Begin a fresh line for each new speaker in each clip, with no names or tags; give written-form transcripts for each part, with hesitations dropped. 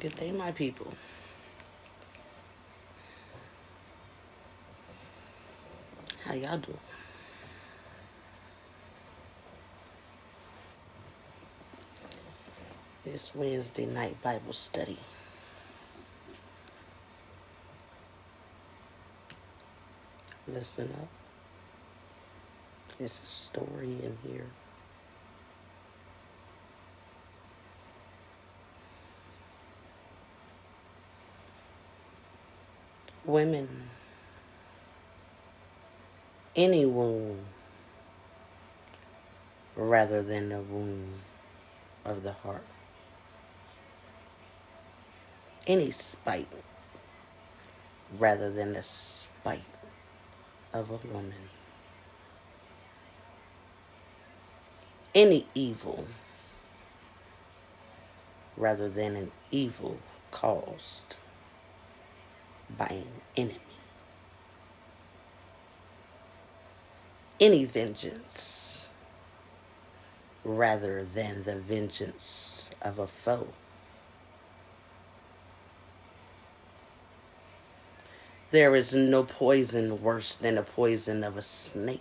Good day, my people. How y'all doing? It's Wednesday night Bible study. Listen up. It's a story in here. Women, any wound rather than the wound of the heart. Any spite rather than the spite of a woman. Any evil rather than an evil caused by an enemy. Any vengeance rather than the vengeance of a foe. There is no poison worse than the poison of a snake.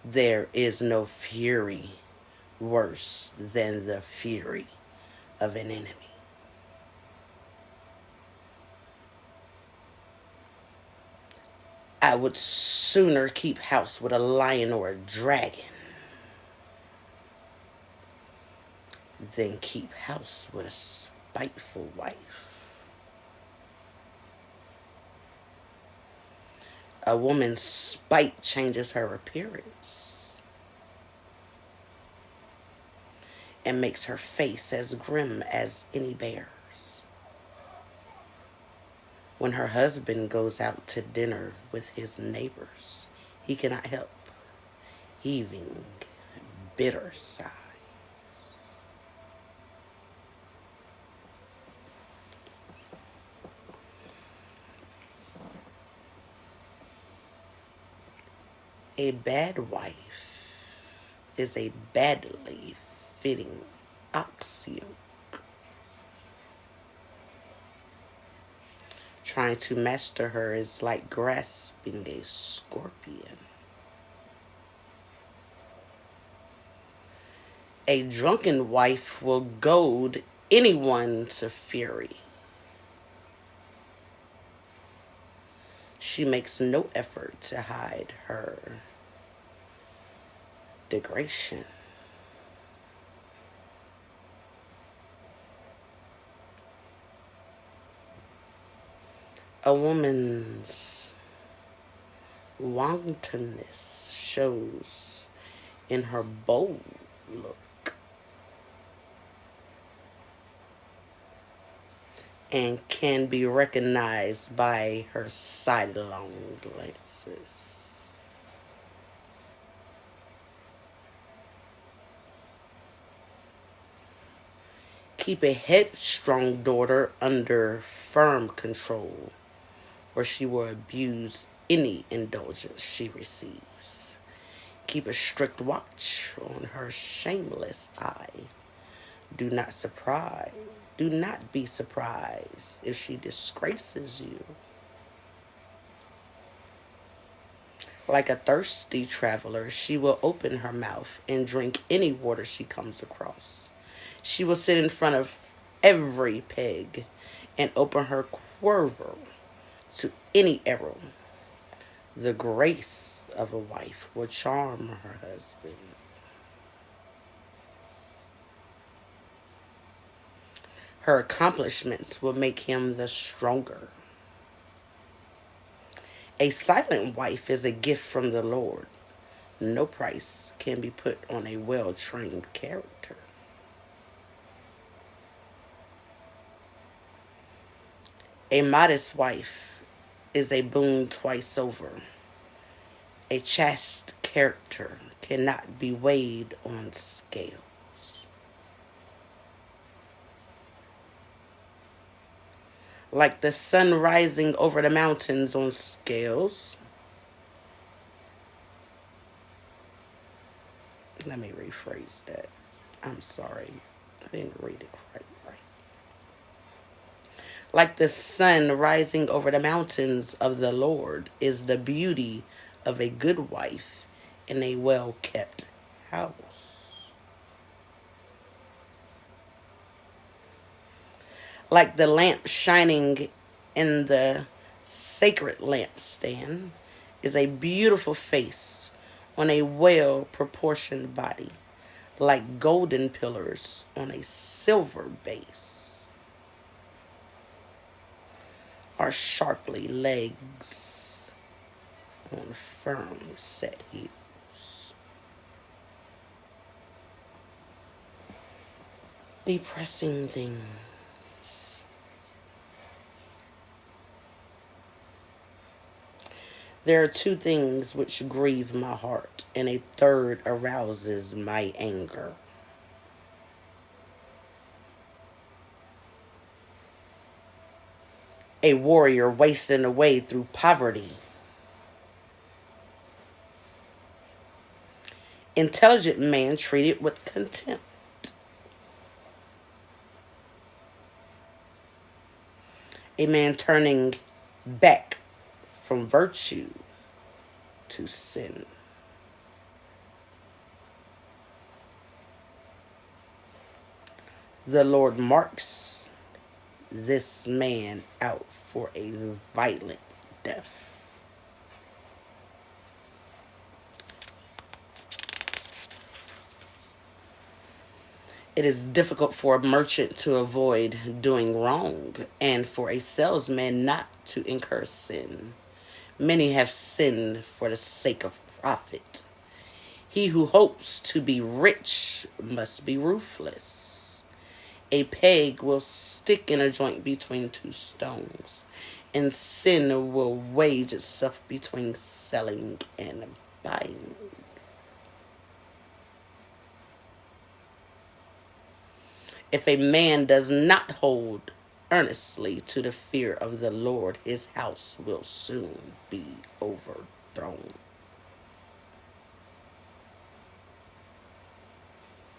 There is no fury worse than the fury of an enemy. I would sooner keep house with a lion or a dragon than keep house with a spiteful wife. A woman's spite changes her appearance and makes her face as grim as any bear's. When her husband goes out to dinner with his neighbors, he cannot help heaving bitter sighs. A bad wife is a badly fitting ox yoke. Trying to master her is like grasping a scorpion. A drunken wife will goad anyone to fury. She makes no effort to hide her degradation. A woman's wantonness shows in her bold look and can be recognized by her sidelong glances. Keep a headstrong daughter under firm control, or she will abuse any indulgence she receives. Keep a strict watch on her shameless eye. Do not be surprised if she disgraces you. Like a thirsty traveler, she will open her mouth and drink any water she comes across. She will sit in front of every peg and open her quiver to any arrow. The grace of a wife will charm her husband. Her accomplishments will make him the stronger. A silent wife is a gift from the Lord. No price can be put on a well-trained character. A modest wife is a boon twice over. A chaste character cannot be weighed on scales. Like the sun rising over the mountains on scales. Let me rephrase that. I'm sorry. I didn't read it quite right. Like the sun rising over the mountains of the Lord is the beauty of a good wife in a well kept house. Like the lamp shining in the sacred lampstand is a beautiful face on a well proportioned body, like golden pillars on a silver base, are sharply legs on firm set heels. Depressing things. There are two things which grieve my heart, and a third arouses my anger. A warrior wasting away through poverty. Intelligent man treated with contempt. A man turning back from virtue to sin. The Lord marks this man out for a violent death. It is difficult for a merchant to avoid doing wrong and for a salesman not to incur sin. Many have sinned for the sake of profit. He who hopes to be rich must be ruthless. A peg will stick in a joint between two stones, and sin will wage itself between selling and buying. If a man does not hold earnestly to the fear of the Lord, his house will soon be overthrown.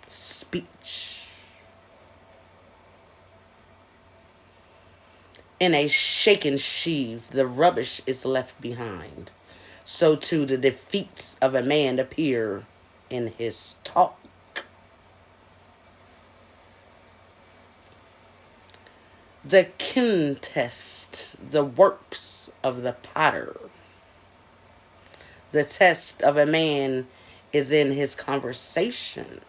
Speech. In a shaken sheaf, the rubbish is left behind. So too the defeats of a man appear in his talk. The kin test the works of the potter. The test of a man is in his conversation.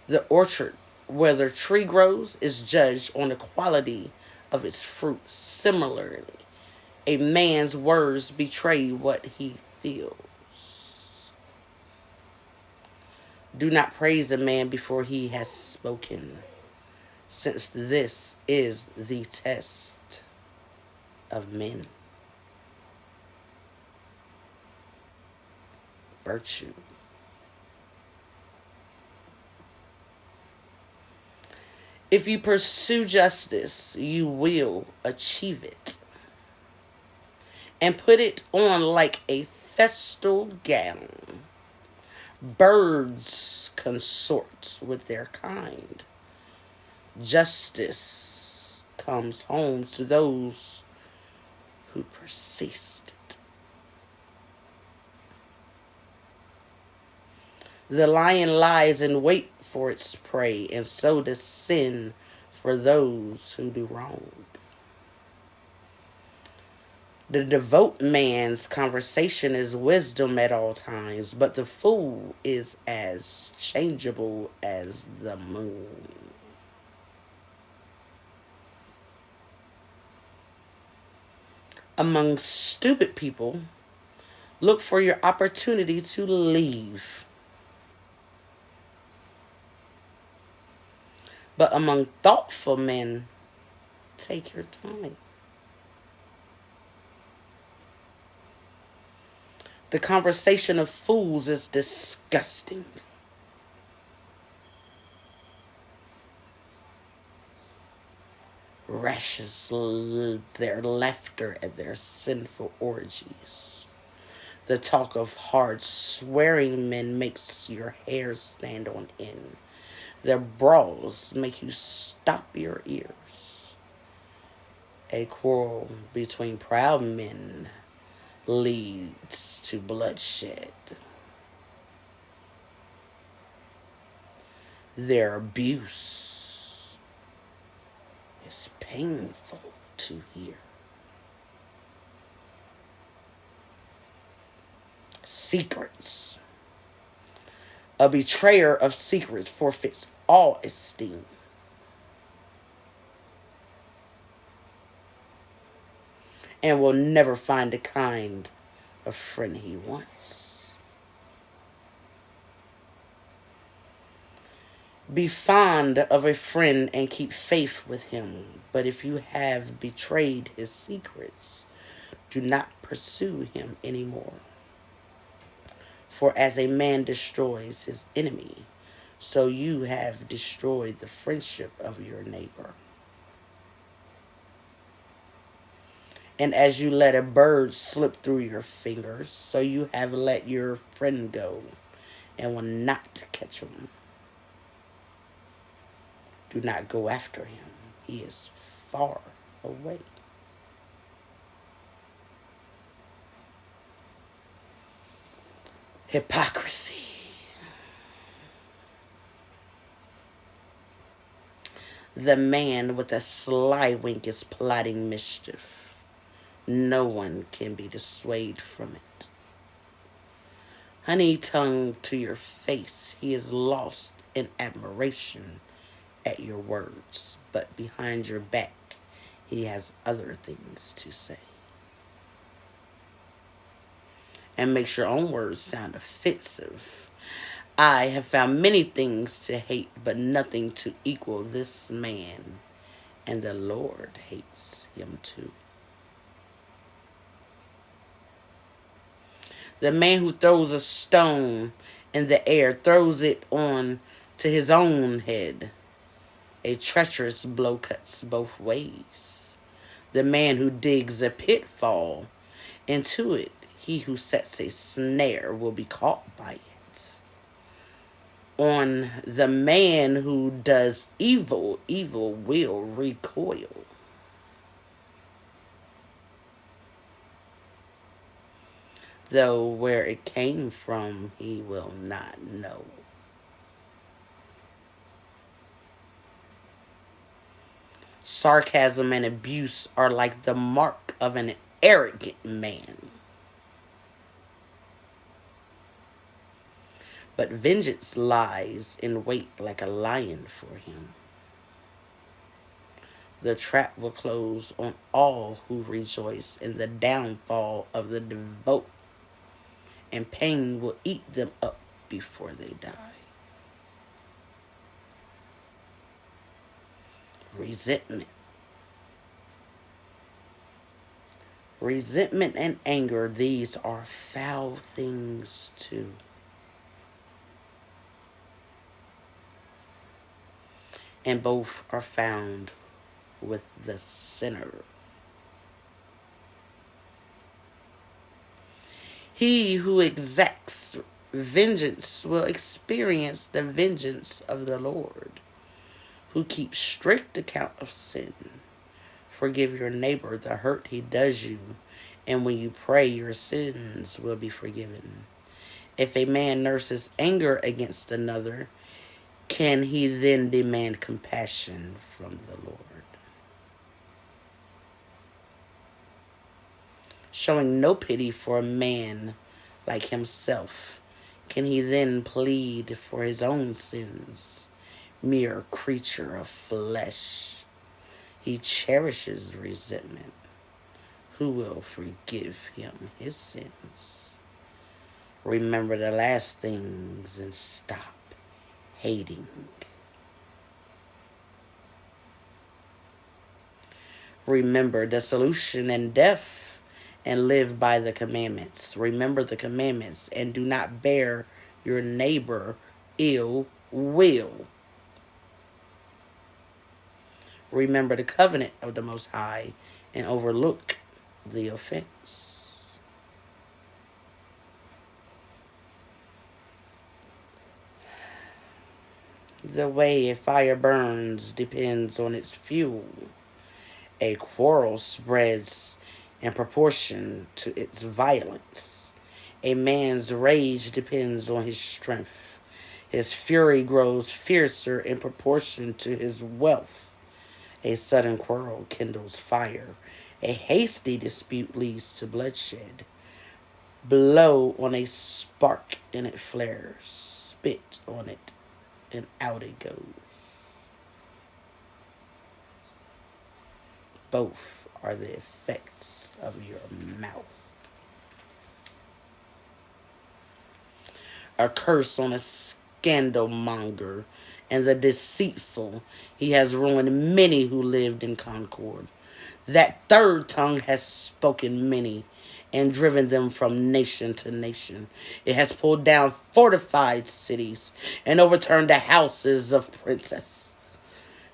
The orchard where the tree grows is judged on the quality of its fruit. Similarly, a man's words betray what he feels. Do not praise a man before he has spoken, since this is the test of men. Virtue. If you pursue justice, you will achieve it, and put it on like a festal gown. Birds consort with their kind. Justice comes home to those who persist. The lion lies in wait for its prey, and so does sin for those who do wrong. The devout man's conversation is wisdom at all times, but the fool is as changeable as the moon. Among stupid people, look for your opportunity to leave. But among thoughtful men, take your time. The conversation of fools is disgusting. Rashes their laughter at their sinful orgies. The talk of hard swearing men makes your hair stand on end. Their brawls make you stop your ears. A quarrel between proud men leads to bloodshed. Their abuse is painful to hear. Secrets. A betrayer of secrets forfeits all esteem. And will never find the kind of friend he wants. Be fond of a friend and keep faith with him. But if you have betrayed his secrets, do not pursue him anymore. For as a man destroys his enemy, so you have destroyed the friendship of your neighbor. And as you let a bird slip through your fingers, so you have let your friend go and will not catch him. Do not go after him. He is far away. Hypocrisy. The man with a sly wink is plotting mischief. No one can be dissuaded from it. Honey tongue to your face, he is lost in admiration at your words, but behind your back, he has other things to say. And makes your own words sound offensive. I have found many things to hate, but nothing to equal this man, and the Lord hates him too. The man who throws a stone in the air throws it on to his own head. A treacherous blow cuts both ways. The man who digs a pitfall into it, he who sets a snare will be caught by it. On the man who does evil, evil will recoil. Though where it came from, he will not know. Sarcasm and abuse are like the mark of an arrogant man. But vengeance lies in wait like a lion for him. The trap will close on all who rejoice in the downfall of the devout, and pain will eat them up before they die. Resentment. Resentment and anger, these are foul things too. And both are found with the sinner. He who exacts vengeance will experience the vengeance of the Lord. Who keeps strict account of sin. Forgive your neighbor the hurt he does you, and when you pray, your sins will be forgiven. If a man nurses anger against another, can he then demand compassion from the Lord? Showing no pity for a man like himself, can he then plead for his own sins? Mere creature of flesh, he cherishes resentment. Who will forgive him his sins? Remember the last things and stop hating. Remember the solution in death and live by the commandments. Remember the commandments and do not bear your neighbor ill will. Remember the covenant of the Most High and overlook the offense. The way a fire burns depends on its fuel. A quarrel spreads in proportion to its violence. A man's rage depends on his strength. His fury grows fiercer in proportion to his wealth. A sudden quarrel kindles fire. A hasty dispute leads to bloodshed. Blow on a spark and it flares. Spit on it and out it goes. Both are the effects of your mouth. A curse on a scandal monger and the deceitful. He has ruined many who lived in concord. That third tongue has spoken many and driven them from nation to nation. It has pulled down fortified cities and overturned the houses of princes.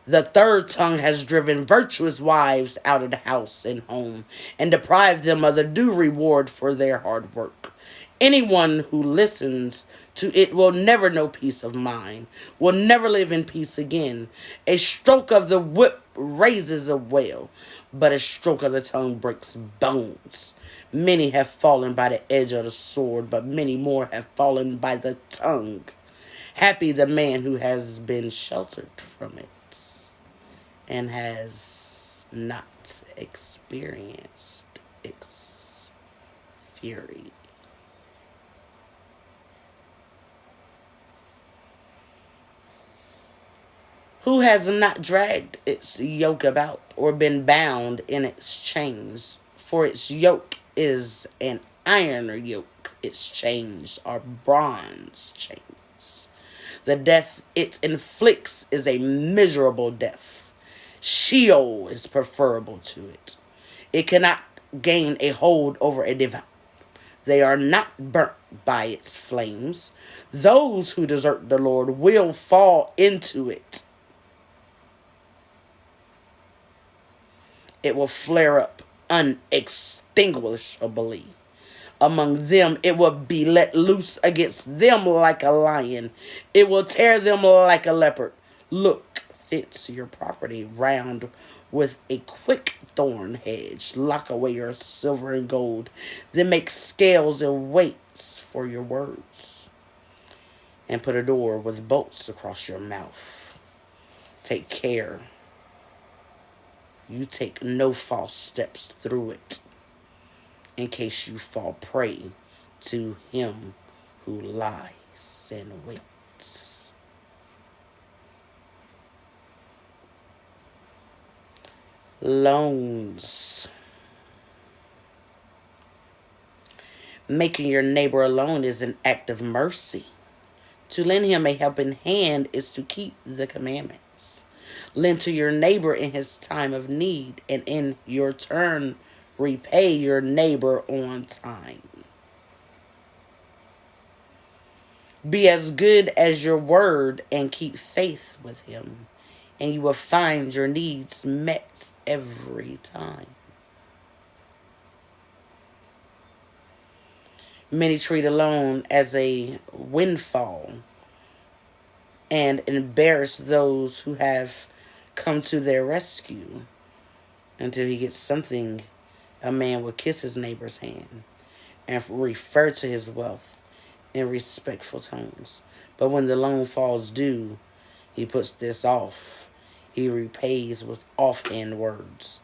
The third tongue has driven virtuous wives out of the house and home and deprived them of the due reward for their hard work. Anyone who listens to it will never know peace of mind, will never live in peace again. A stroke of the whip raises a wail, but a stroke of the tongue breaks bones. Many have fallen by the edge of the sword, but many more have fallen by the tongue. Happy the man who has been sheltered from it and has not experienced its fury. Who has not dragged its yoke about or been bound in its chains? For its yoke is an iron yoke, its chains are bronze chains. The death it inflicts is a miserable death. Sheol is preferable to it. It cannot gain a hold over a devout. They are not burnt by its flames. Those who desert the Lord will fall into it. It will flare up unextinguishably. Among them, it will be let loose against them like a lion. It will tear them like a leopard. Look, fence your property round with a quick thorn hedge. Lock away your silver and gold. Then make scales and weights for your words. And put a door with bolts across your mouth. Take care. You take no false steps through it, in case you fall prey to him who lies in wait. Loans. Making your neighbor alone is an act of mercy. To lend him a helping hand is to keep the commandments. Lend to your neighbor in his time of need, and in your turn, repay your neighbor on time. Be as good as your word and keep faith with him, and you will find your needs met every time. Many treat a loan as a windfall and embarrass those who have come to their rescue. Until he gets something, a man will kiss his neighbor's hand and refer to his wealth in respectful tones. But when the loan falls due, he puts this off. He repays with offhand words.